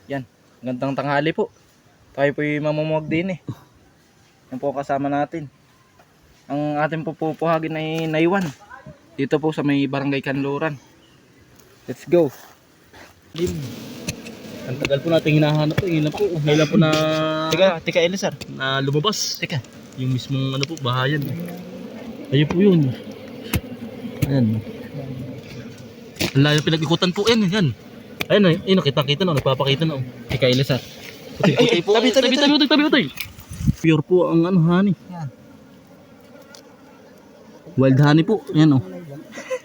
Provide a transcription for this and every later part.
Yan, gandang tanghali po. Tayo po yung mamumuwag din eh. Yan po kasama natin. Ang ating pupuhagin ay naiwan. Dito po sa may barangay Kanluran. Let's go. Ang tagal po natin hinahanap po. Ngayon po na Tika Elisar. na lumabas. Tika. Yung mismong ano po, bahayan. Ayun po yun. Ayan. Ang layo pinag-ikutan po yan. Yan. Ayan, ayun, kita-kita na, nagpapakita na. Tika Elisar. Puti po. Tabi. Pure po ang ano, honey. Yan. Wild honey po. Yan o.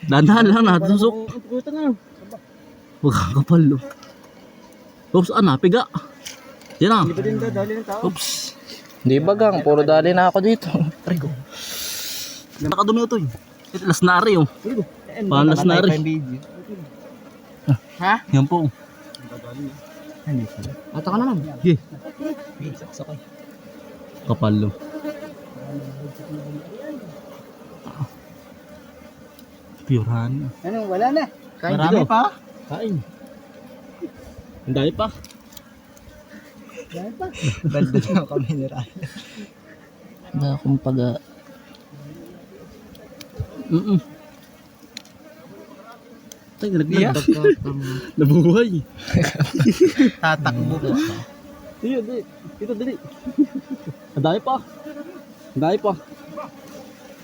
Dahan-dahan lang na. Susok. Huwag kakapal o. Oops, napiga. Yan ah. Oops. Di bagang, puro dali na ako dito. Nakadumi ito eh. Ito, lasnari oh. Parang lasnari. Ha? Yan po. Ato ka naman. Okay. Kapal oh. Pure honey. Ano, wala na. Kain Marami dito. pa. Kain. Ang dami pa. Baldo na kami ni Ryan. Na kumbaga. Tayo naglag. Nabuhay. Tatakbo po. Dito, dali. Ang dami pa.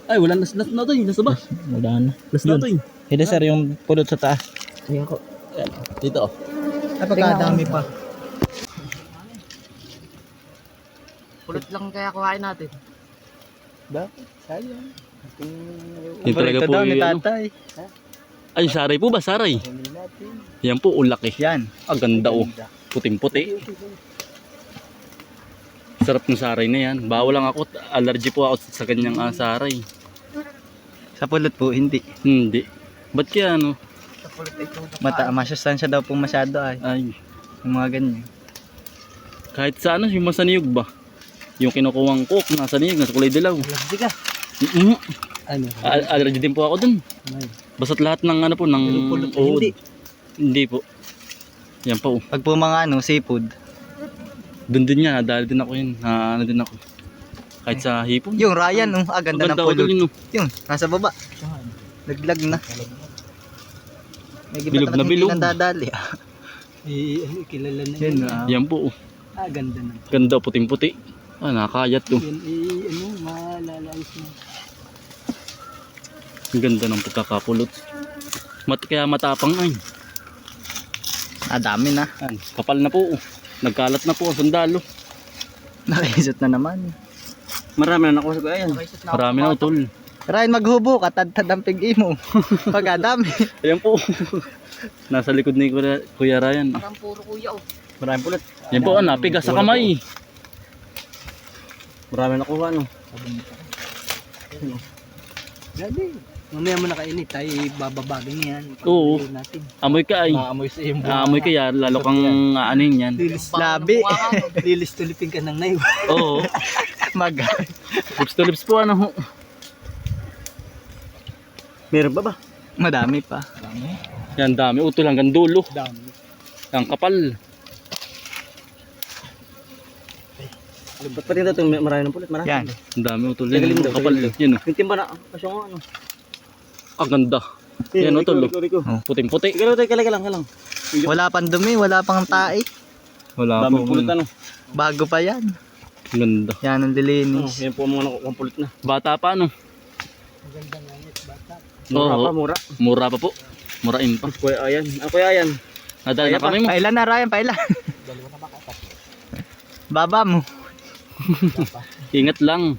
Ay, wala nas na to eh. Nasa ba? Wala na. Nas na to eh. Hindi sir, yung pulot sa taas. Tingnan ko. Ayan, dito oh. Napakadami pa. Pulot lang kaya kuhain natin. Bakit? Sayang. Yun talaga po daw ni yung ano. tatay. Ay, saray po ba? Saray. Yan po, ulak eh. Yan. Ang ganda oh. Puting-puti. Sarap ng saray na yan. Bawal lang ako. Allergy po ako sa kanyang saray. Sa pulot po, hindi. Hindi. Ba't kaya ano? Masustansya daw po masyado ay. Ay, Yung mga ganyan. kahit sa ano, yung masaniyog ba? Yung kinukuwang coke, nasa niyog, nasa kulay dilaw. Allergy ka. Ano? Allergy din po ako dun. Basta't lahat ng ano po, ng Pulot, uod. hindi. Hindi po. Yan po. Pag po mga seafood. Dun din yan, nadali din ako yun. Ano din ako. Kahit sa hipon. Yung Ryan, ganda ng Maganda ako pulot. dun yun. Yung, nasa baba. Laglag na. May iba Bilog na talagang bilog. hindi nadadali. Kilala na Yan, Yan po. ganda na. Ganda, puting-puti. Nakakayat to. Yan, malalayos na. Ang ganda ng pagkakapulot. Kaya matapang ay. Dami na. Kapal na po. Nagkalat na po ang sundalo. Nakaisot na naman. Marami na nakuha sa ayan. Marami na utol. Ryan, maghubo ka, tad ang pig mo. Pagkadami. Ayan po. Nasa likod ni Kuya Ryan. Parang puro kuya oh. Marami pulot. Yan po, napiga sa kamay. Marami na nakuha no. Grabe. Mamaya mo nakainit tayo bababagin yan. Oo. Pagpapalagay natin. Amoy ka ay. Maamoy sa iyong Amoy ka yan. Lalo kang aaning yan. Lilis Labi. Lilis tulipin ka ng naiwa. Oo. Mag. Lips to lips po ano. Meron ba ba? Madami pa. Yan dami. Utol hanggang dulo. Dami. Ang kapal. Ba't pa rin ito marami ng pulot? Marami. Yan. Ang dami utol. Yan ang kapal. Yan o. Yung timba na, pasyo nga ano. Ang ganda. Yan utol. Puting-puti. Kala lang. Wala pang dumi, wala pang tae. Wala Dami po. pulot ano. Bago pa yan. Ganda. Yan ang dilinis. Yan po ang mga nakukuha pulot na. Bata pa ano. Mura Oo. pa, mura. Mura pa po. Murain pa. Kuya Ayan. Kuya Ayan. Nadali na kami mo. Pailan na Ryan, pailan. Baba mo. Ingat lang.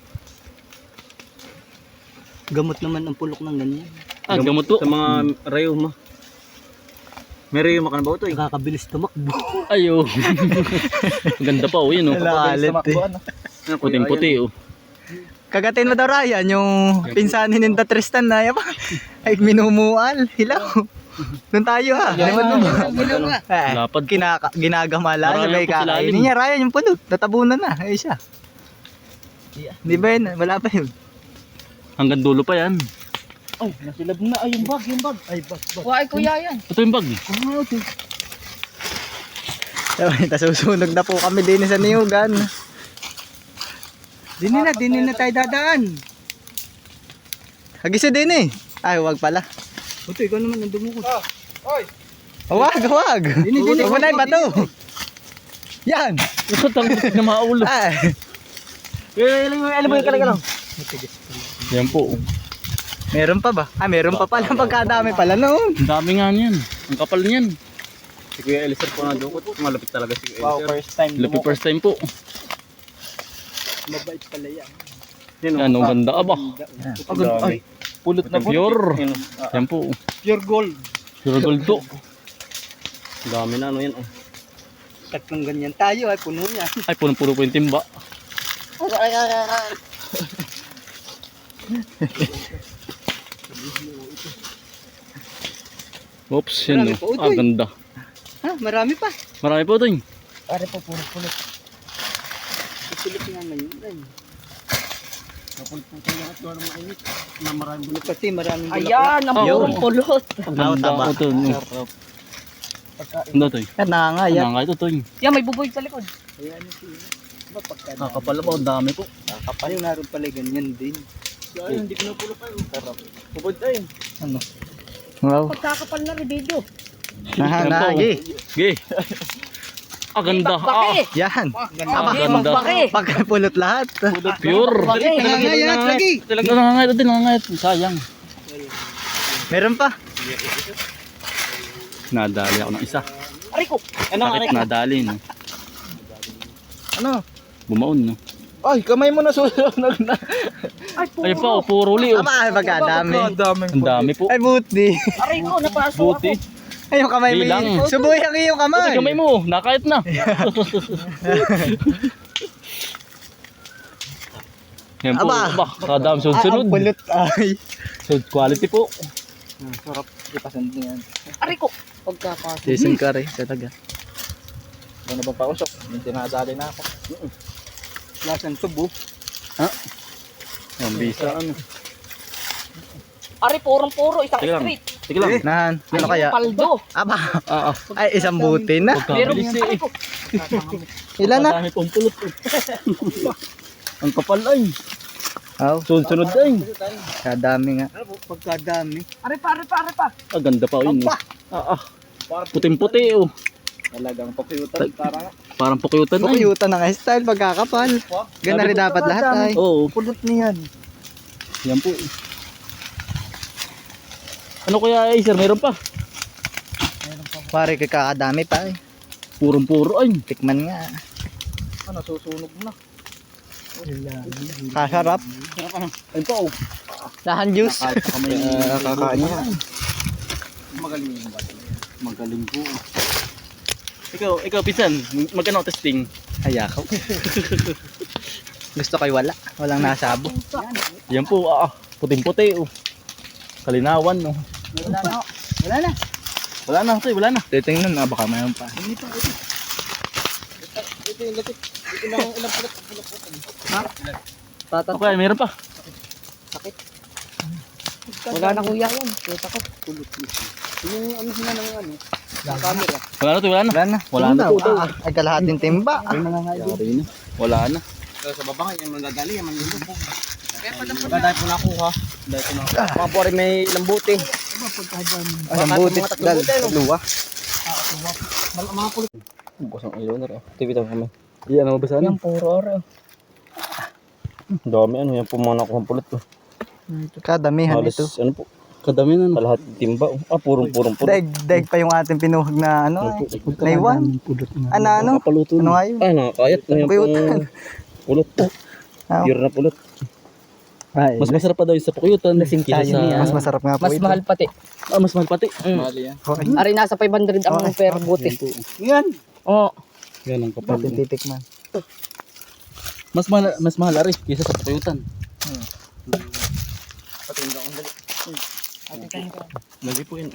Gamot naman ang pulok ng ganyan. Gamot po. Sa mga rayo mo. May rayo mo ka na ba ito? Nakakabilis tumakbo. Ayo. Ganda pa oh yun oh. Lalit eh. Puting-puti oh. Kagatin mo daw Ryan, yung pinsanin ni Tristan na yapa. Ay minumual, hilaw. Doon tayo ha. Lapad po. Ginagamala Marami sabay po sa lalim. kakainin niya Ryan yung pulot. Tatabunan na. Ay siya. Di ba yun? Wala pa yun. Hanggang dulo pa yan. Oh, nasilab na. Ay, yung bag. Ay, bag. Why kuya yan? Ito yung bag. Susunog na po kami din sa niyugan. Dinin na tayo dadaan. Hagis din eh. Ay, wag pala. Ito, ikaw naman ang dumukot. Wag. Huwag mo na yung bato. Yan. Tangkit na maulo. Ay. Alam mo yung kalaga lang. Yan po. Meron pa ba? Ah, meron pa pala. Pagkadami pala noon. Ang dami nga niyan. Ang kapal niyan. Si Kuya Eliser po na dukot. Malapit talaga si Kuya Eliser. first time. Lupi first time po. Mabait pala yan. Yan, ang ganda. Aba. Ay, Pulot na po. Pure. Yan po. Pure gold. Pure gold to. dami na ano yan. Oh. Tatlong ganyan tayo ay puno niya. Ay, punong-puno po yung timba. Oops, yan Marami o. po, utoy. Ganda. Ha, marami pa. Marami po ito eh. Pare po, pulot. Pulot nga ngayon. Ay. Pulot pati, maraming bulak. Ayan, ang Yun. purong pulot. Ang ganda taba. po ito. Ganda ito eh. Kanangayat. Nga ito ito eh. Yan, may buboy sa likod. Ayan siya. Ba pagka Kakapal po, ang dami po. ay naroon pala ganyan din. Ay, hindi ko na pulo kayo. Sarap. Pupod tayo. Wow. Pagkakapal na rin video. Nahanagi. Ge. Ang ganda. Bakbaki. Yan. Ang ganda. Bakbaki. Pagkapulot lahat. Pure. Bakbaki. Nangangayat lagi. Talaga nangangayat din, nangangayat. Sayang. Meron pa. Nadali ako ng isa. Aray ko. Bakit nadali no? Ano? Bumaon no? Ay, kamay mo na sunog na. Ay, Ay pa, puro uli oh. Tama, ay pagkadami. Ang dami po. Ay buti. Aray ko, napasok Buti. ako. Ay yung kamay mo. Bilang. Subuhay ang iyong kamay. Kamay mo, nakayat na. Yan po, Aba. aba, kadam Ah, sunod-sunod. ang pulot ay. Sunod quality po. Sarap. Ipasan din yan. Aray ko. Pagkapasok. Jason Curry talaga. Ano ba pausok? Yung tinadali na ako. Lasan tubo. Ang bisa ano. Aray, purong-puro. Isang Sige lang. street. Sige lang. Nahan. Ano kaya? Paldo. Aba. Ah, Ay isang buti na. Meron pagkabilis aray eh. ko. Ilan na? Dami pong pulot eh. Ang kapal ay. Aw. Sunod-sunod ay. Kadami nga. Pagkadami. Aray pa, aray pa, aray pa. Ah, ganda pa yun. Puting-puti oh. Talagang pakyutan. Parang pukyutan ay. Pukuyutan ng style pagkakapal. Gana rin dapat lahat ay. Oo, Pulot niyan. yan po. Ano kaya ay sir, meron pa? Pare kay kakadami pa ay. Purong-puro ay. Tikman nga. Ano, susunog na. Kasarap. Ayun pa oh. Lahan juice. Kakain niya. Magaling yung bata. Magaling po. Ikaw Pisan, magkano testing? Ayakaw. Gusto ko'y wala. Walang nasabo. Yan po, puting-puti oh. Kalinawan oh. Wala na. Wala na. Wala na, ito, wala na. Titingnan na, baka mayroon pa. Tatat. Okay, meron pa. Wala na kuya yun. Kita ko. Wala na, wala na. Wala na. Wala na po daw. Ay kalahating timba. Yari na. Wala na. Sa baba nga, yung magdadali, yung mangyulog po. Magdadali po na ako ha. Dahil po na ako. Mga pore may ilang buti. Ay, ang buti. Luwa. Bukas ang ilaw na rin. Tipitan kami. Iyan na mabasa na. Puro oro. Dami ano, yan po mga nakuha pulot ko. Kadamihan Halos, ito. ano po? Kadami na. Kalahat timba. Purong-purong pulot. Daig pa yung ating pinuhag na ano ay. Naiwan. Ano? Kapaluto Ano na. nga yun? Nakakayat. Ano yan Puyutan. pong pulot. Ah. Pure na pulot. Ay, Mas masarap pa daw yung sa pukuyutan. Kaysa tayo sa... niya. mas masarap nga po Mas ito. mahal pati. Mas mahal pati. Mali yan. Okay. Aray, nasa 500 ang per buti. Yan. Oo. Yan ang kapal. Ating titikman. Mas mahal ari kaysa sa pukuyutan. Patingin akong dali. Lagi po yun.